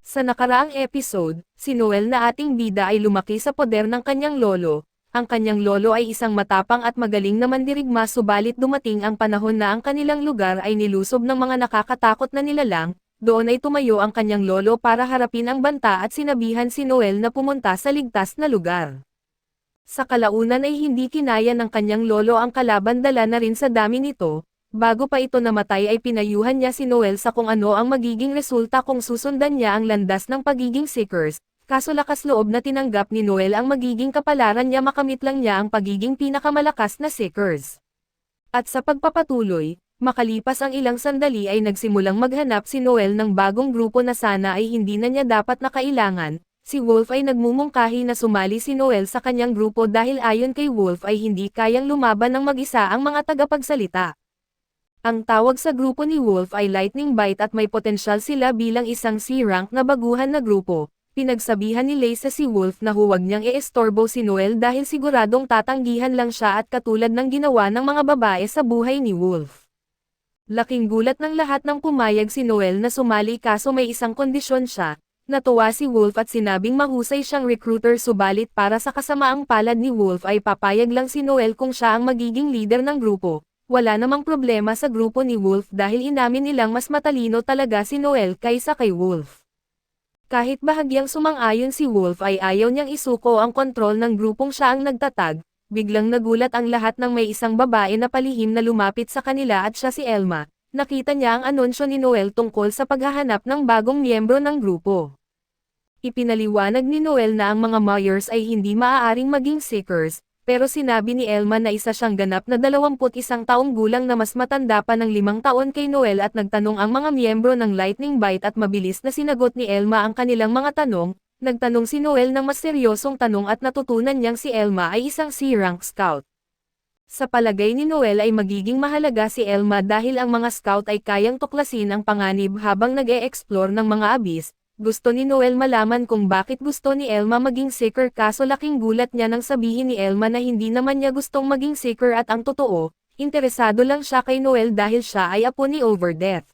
Sa nakaraang episode, si Noel na ating bida ay lumaki sa poder ng kanyang lolo. Ang kanyang lolo ay isang matapang at magaling na mandirigma, subalit dumating ang panahon na ang kanilang lugar ay nilusob ng mga nakakatakot na nilalang. Doon ay tumayo ang kanyang lolo para harapin ang banta at sinabihan si Noel na pumunta sa ligtas na lugar. Sa kalaunan ay hindi kinaya ng kanyang lolo ang kalaban, dala na rin sa dami nito. Bago pa ito namatay ay pinayuhan niya si Noel sa kung ano ang magiging resulta kung susundan niya ang landas ng pagiging Seekers, kaso lakas loob na tinanggap ni Noel ang magiging kapalaran niya, makamit lang niya ang pagiging pinakamalakas na Seekers. At sa pagpapatuloy, makalipas ang ilang sandali ay nagsimulang maghanap si Noel ng bagong grupo na sana ay hindi na niya dapat na kailangan. Si Wolf ay nagmumungkahi na sumali si Noel sa kanyang grupo dahil ayon kay Wolf ay hindi kayang lumaban ng mag-isa ang mga tagapagsalita. Ang tawag sa grupo ni Wolf ay Lightning Bite at may potensyal sila bilang isang C-rank na baguhan na grupo. Pinagsabihan ni Lace sa si Wolf na huwag niyang i-estorbo si Noel dahil siguradong tatanggihan lang siya, at katulad ng ginawa ng mga babae sa buhay ni Wolf. Laking gulat ng lahat nang pumayag si Noel na sumali, kaso may isang kondisyon siya. Natuwa si Wolf at sinabing mahusay siyang recruiter, subalit para sa kasamaang palad ni Wolf ay papayag lang si Noel kung siya ang magiging leader ng grupo. Wala namang problema sa grupo ni Wolf dahil inamin nilang mas matalino talaga si Noel kaysa kay Wolf. Kahit bahagyang sumang-ayon si Wolf ay ayaw niyang isuko ang kontrol ng grupong siya ang nagtatag. Biglang nagulat ang lahat nang may isang babae na palihim na lumapit sa kanila at siya si Elma. Nakita niya ang anunsyo ni Noel tungkol sa paghahanap ng bagong miyembro ng grupo. Ipinaliwanag ni Noel na ang mga Myers ay hindi maaaring maging Seekers, pero sinabi ni Elma na isa siyang ganap na 21 taong gulang na mas matanda pa ng 5 taon kay Noel, at nagtanong ang mga miyembro ng Lightning Bite at mabilis na sinagot ni Elma ang kanilang mga tanong. Nagtanong si Noel ng mas seryosong tanong at natutunan niyang si Elma ay isang C-rank scout. Sa palagay ni Noel ay magiging mahalaga si Elma dahil ang mga scout ay kayang tuklasin ang panganib habang nag-e-explore ng mga abyss. Gusto ni Noel malaman kung bakit gusto ni Elma maging Seeker, kaso laking gulat niya nang sabihin ni Elma na hindi naman niya gustong maging Seeker, at ang totoo, interesado lang siya kay Noel dahil siya ay apo ni Overdeath.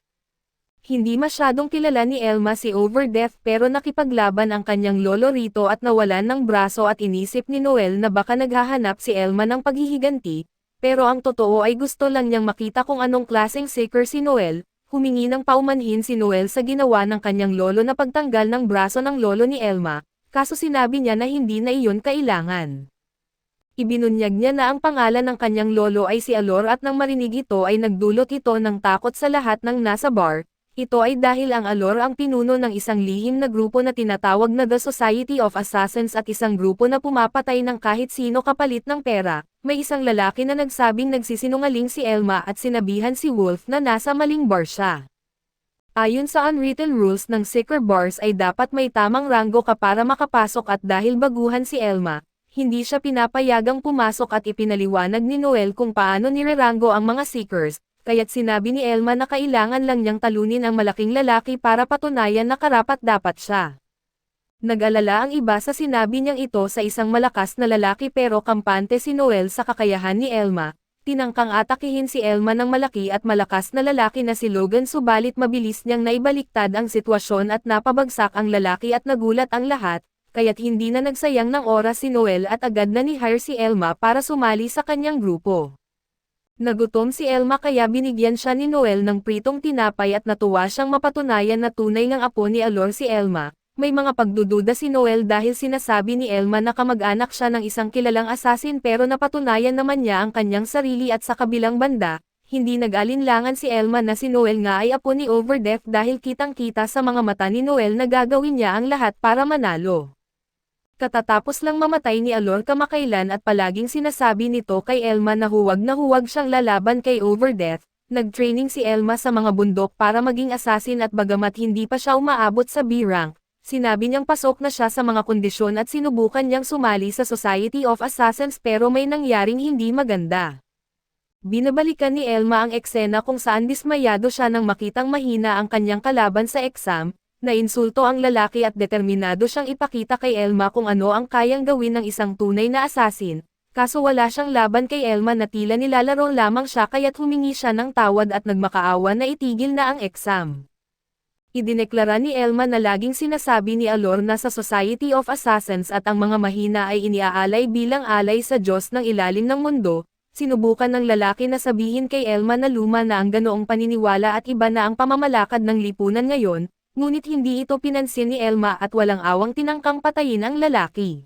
Hindi masyadong kilala ni Elma si Overdeath, pero nakipaglaban ang kanyang lolo rito at nawalan ng braso, at inisip ni Noel na baka naghahanap si Elma ng paghihiganti, pero ang totoo ay gusto lang niyang makita kung anong klaseng Seeker si Noel. Humingi ng paumanhin si Noel sa ginawa ng kanyang lolo na pagtanggal ng braso ng lolo ni Elma, kaso sinabi niya na hindi na iyon kailangan. Ibinunyag niya na ang pangalan ng kanyang lolo ay si Alor, at nang marinig ito ay nagdulot ito ng takot sa lahat ng nasa bar. Ito ay dahil ang Alor ang pinuno ng isang lihim na grupo na tinatawag na The Society of Assassins, at isang grupo na pumapatay ng kahit sino kapalit ng pera. May isang lalaki na nagsabing nagsisinungaling si Elma at sinabihan si Wolf na nasa maling bar siya. Ayon sa unwritten rules ng Seeker bars ay dapat may tamang ranggo ka para makapasok, at dahil baguhan si Elma, hindi siya pinapayagang pumasok, at ipinaliwanag ni Noel kung paano nireranggo ang mga Seekers, kaya't sinabi ni Elma na kailangan lang niyang talunin ang malaking lalaki para patunayan na karapat-dapat siya. Nag-alala ang iba sa sinabi niyang ito sa isang malakas na lalaki, pero kampante si Noel sa kakayahan ni Elma. Tinangkang atakihin si Elma ng malaki at malakas na lalaki na si Logan, subalit mabilis niyang naibaliktad ang sitwasyon at napabagsak ang lalaki, at nagulat ang lahat, kaya't hindi na nagsayang ng oras si Noel at agad na ni-hire si Elma para sumali sa kanyang grupo. Nagutom si Elma kaya binigyan siya ni Noel ng pritong tinapay, at natuwa siyang mapatunayan na tunay ngang apo ni Alor si Elma. May mga pagdududa si Noel dahil sinasabi ni Elma na kamag-anak siya ng isang kilalang assassin, pero napatunayan naman niya ang kanyang sarili, at sa kabilang banda, hindi nag-alinlangan si Elma na si Noel nga ay apo ni Overdeath dahil kitang-kita sa mga mata ni Noel na gagawin niya ang lahat para manalo. Katatapos lang mamatay ni Alor kamakailan, at palaging sinasabi nito kay Elma na huwag siyang lalaban kay Overdeath. Nag-training si Elma sa mga bundok para maging assassin, at bagamat hindi pa siya umaabot sa B-rank, sinabi niyang pasok na siya sa mga kondisyon at sinubukan niyang sumali sa Society of Assassins, pero may nangyaring hindi maganda. Binabalikan ni Elma ang eksena kung saan dismayado siya nang makitang mahina ang kanyang kalaban sa exam. Nainsulto ang lalaki at determinado siyang ipakita kay Elma kung ano ang kayang gawin ng isang tunay na assassin, kaso wala siyang laban kay Elma na tila nilalaro lamang siya, kaya't humingi siya ng tawad at nagmakaawa na itigil na ang exam. Idineklara ni Elma na laging sinasabi ni Alor na sa Society of Assassins at ang mga mahina ay iniaalay bilang alay sa Diyos ng ilalim ng mundo. Sinubukan ng lalaki na sabihin kay Elma na luma na ang ganoong paniniwala at iba na ang pamamalakad ng lipunan ngayon, ngunit hindi ito pinansin ni Elma at walang awang tinangkang patayin ang lalaki.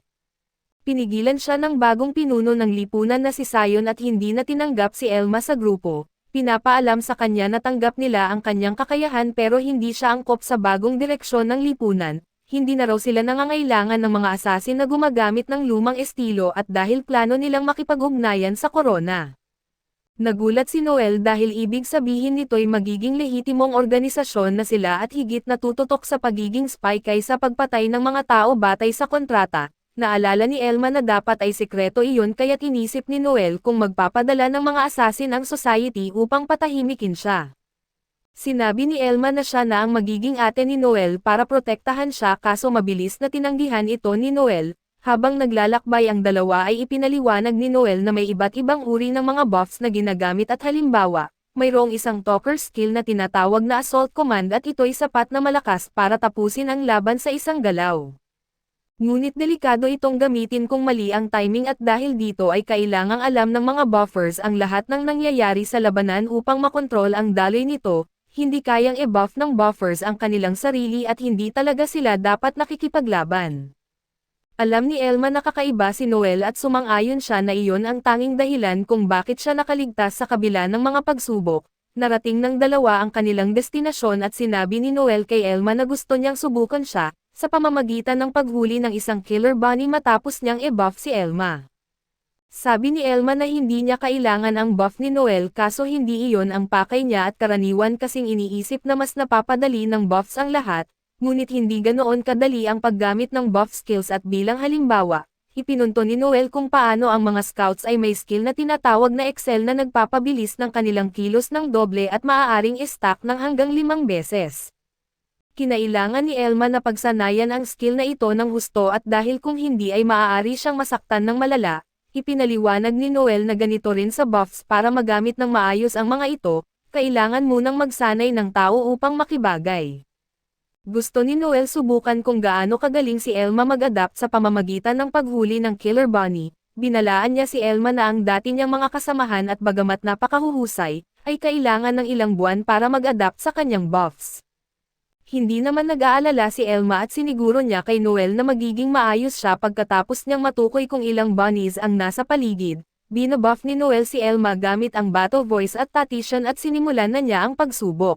Pinigilan siya ng bagong pinuno ng lipunan na si Sion at hindi na tinanggap si Elma sa grupo. Pinapaalam sa kanya na tanggap nila ang kanyang kakayahan pero hindi siya angkop sa bagong direksyon ng lipunan. Hindi na raw sila nangangailangan ng mga asasin na gumagamit ng lumang estilo at dahil plano nilang makipag-ugnayan sa korona. Nagulat si Noel dahil ibig sabihin nito'y magiging lehitimong organisasyon na sila at higit na tututok sa pagiging spy kaysa pagpatay ng mga tao batay sa kontrata. Naalala ni Elma na dapat ay sekreto iyon kaya't inisip ni Noel kung magpapadala ng mga asasin ang society upang patahimikin siya. Sinabi ni Elma na siya na ang magiging ate ni Noel para protektahan siya kaso mabilis na tinanggihan ito ni Noel. Habang naglalakbay ang dalawa ay ipinaliwanag ni Noel na may iba't ibang uri ng mga buffs na ginagamit at halimbawa, mayroong isang talker skill na tinatawag na assault command at ito'y sapat na malakas para tapusin ang laban sa isang galaw. Ngunit delikado itong gamitin kung mali ang timing at dahil dito ay kailangang alam ng mga buffers ang lahat ng nangyayari sa labanan upang makontrol ang daloy nito. Hindi kayang i-buff ng buffers ang kanilang sarili at hindi talaga sila dapat nakikipaglaban. Alam ni Elma na kakaiba si Noel at sumang-ayon siya na iyon ang tanging dahilan kung bakit siya nakaligtas sa kabila ng mga pagsubok. Narating ng dalawa ang kanilang destinasyon at sinabi ni Noel kay Elma na gusto niyang subukan siya, sa pamamagitan ng paghuli ng isang killer bunny matapos niyang i-buff si Elma. Sabi ni Elma na hindi niya kailangan ang buff ni Noel kaso hindi iyon ang pakay niya at karaniwan kasing iniisip na mas napapadali ng buffs ang lahat, ngunit hindi ganoon kadali ang paggamit ng buff skills at bilang halimbawa, ipinunto ni Noel kung paano ang mga scouts ay may skill na tinatawag na Excel na nagpapabilis ng kanilang kilos ng doble at maaaring i-stack ng hanggang 5 beses. Kinailangan ni Elma na pagsanayan ang skill na ito ng husto at dahil kung hindi ay maaari siyang masaktan ng malala. Ipinaliwanag ni Noel na ganito rin sa buffs para magamit ng maayos ang mga ito, kailangan munang magsanay ng tao upang makibagay. Gusto ni Noel subukan kung gaano kagaling si Elma mag-adapt sa pamamagitan ng paghuli ng killer bunny. Binalaan niya si Elma na ang dati niyang mga kasamahan at bagamat napakahuhusay, ay kailangan ng ilang buwan para mag-adapt sa kanyang buffs. Hindi naman nag-aalala si Elma at siniguro niya kay Noel na magiging maayos siya pagkatapos niyang matukoy kung ilang bunnies ang nasa paligid. Binabuff ni Noel si Elma gamit ang battle voice at tactician at sinimulan na niya ang pagsubok.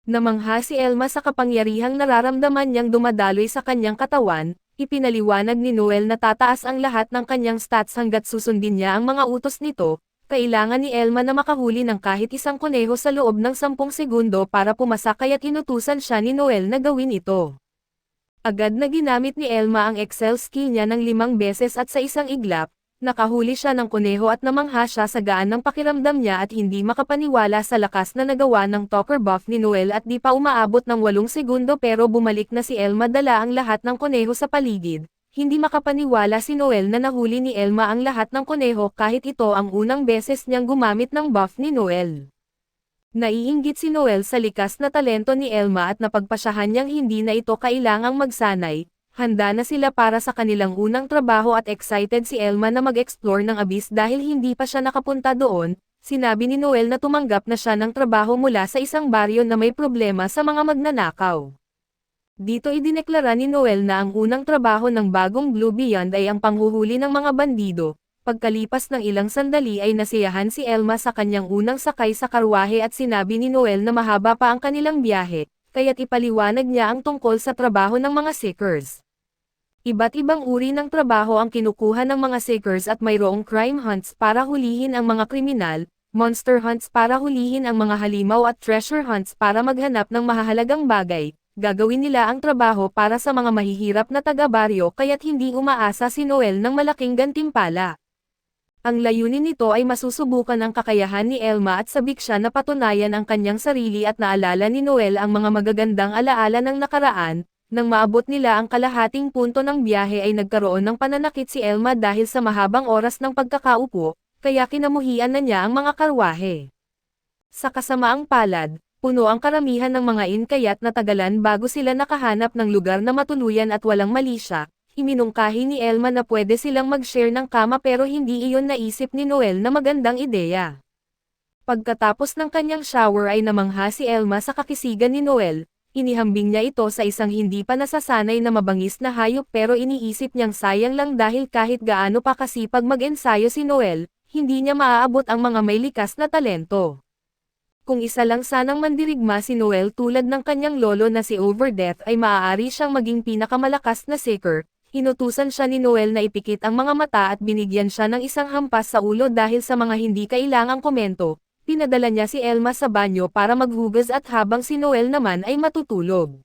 Namangha si Elma sa kapangyarihang nararamdaman niyang dumadaloy sa kanyang katawan, ipinaliwanag ni Noel na tataas ang lahat ng kanyang stats hanggat susundin niya ang mga utos nito. Kailangan ni Elma na makahuli ng kahit isang kuneho sa loob ng 10 segundo para pumasa kaya't inutusan siya ni Noel na gawin ito. Agad na ginamit ni Elma ang Excel skill niya ng 5 beses at sa isang iglap, nakahuli siya ng kuneho at namangha siya sa gaan ng pakiramdam niya at hindi makapaniwala sa lakas na nagawa ng talker buff ni Noel at di pa umaabot ng 8 segundo pero bumalik na si Elma dala ang lahat ng kuneho sa paligid. Hindi makapaniwala si Noel na nahuli ni Elma ang lahat ng kuneho kahit ito ang unang beses niyang gumamit ng buff ni Noel. Naiinggit si Noel sa likas na talento ni Elma at napagpasyahan niyang hindi na ito kailangang magsanay. Handa na sila para sa kanilang unang trabaho at excited si Elma na mag-explore ng abyss dahil hindi pa siya nakapunta doon. Sinabi ni Noel na tumanggap na siya ng trabaho mula sa isang baryo na may problema sa mga magnanakaw. Dito idineklara ni Noel na ang unang trabaho ng bagong Blue Beyond ay ang panghuhuli ng mga bandido. Pagkalipas ng ilang sandali ay nasiyahan si Elma sa kanyang unang sakay sa karwahe at sinabi ni Noel na mahaba pa ang kanilang biyahe, kaya't ipaliwanag niya ang tungkol sa trabaho ng mga seekers. Iba't ibang uri ng trabaho ang kinukuha ng mga seekers at mayroong crime hunts para hulihin ang mga kriminal, monster hunts para hulihin ang mga halimaw at treasure hunts para maghanap ng mahahalagang bagay. Gagawin nila ang trabaho para sa mga mahihirap na taga-baryo kaya't hindi umaasa si Noel ng malaking gantimpala. Ang layunin nito ay masusubukan ang kakayahan ni Elma at sabik siya na patunayan ang kanyang sarili at naalala ni Noel ang mga magagandang alaala ng nakaraan. Nang maabot nila ang kalahating punto ng biyahe ay nagkaroon ng pananakit si Elma dahil sa mahabang oras ng pagkakaupo, kaya kinamuhian na niya ang mga karwahe. Sa kasamaang palad, puno ang karamihan ng mga inn kaya't natagalan bago sila nakahanap ng lugar na matuluyan at walang malisya. Iminungkahi ni Elma na pwede silang mag-share ng kama pero hindi iyon naisip ni Noel na magandang ideya. Pagkatapos ng kanyang shower ay namangha si Elma sa kakisigan ni Noel. Inihambing niya ito sa isang hindi pa nasasanay na mabangis na hayop pero iniisip niyang sayang lang dahil kahit gaano pa kasipag mag-ensayo si Noel, hindi niya maaabot ang mga may likas na talento. Kung isa lang sanang mandirigma si Noel tulad ng kanyang lolo na si Overdeath ay maaari siyang maging pinakamalakas na seeker. Inutusan siya ni Noel na ipikit ang mga mata at binigyan siya ng isang hampas sa ulo dahil sa mga hindi kailangang komento. Pinadala niya si Elma sa banyo para maghugas at habang si Noel naman ay matutulog.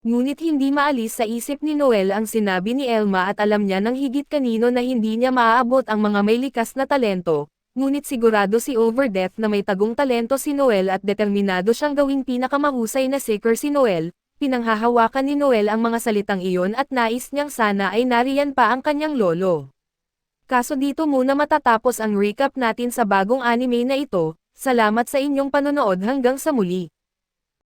Ngunit hindi maalis sa isip ni Noel ang sinabi ni Elma at alam niya ng higit kanino na hindi niya maaabot ang mga may likas na talento. Ngunit sigurado si Overdeath na may tagong talento si Noel at determinado siyang gawing pinakamahusay na seeker si Noel. Pinanghahawakan ni Noel ang mga salitang iyon at nais niyang sana ay nariyan pa ang kanyang lolo. Kaso dito muna matatapos ang recap natin sa bagong anime na ito. Salamat sa inyong panonood hanggang sa muli.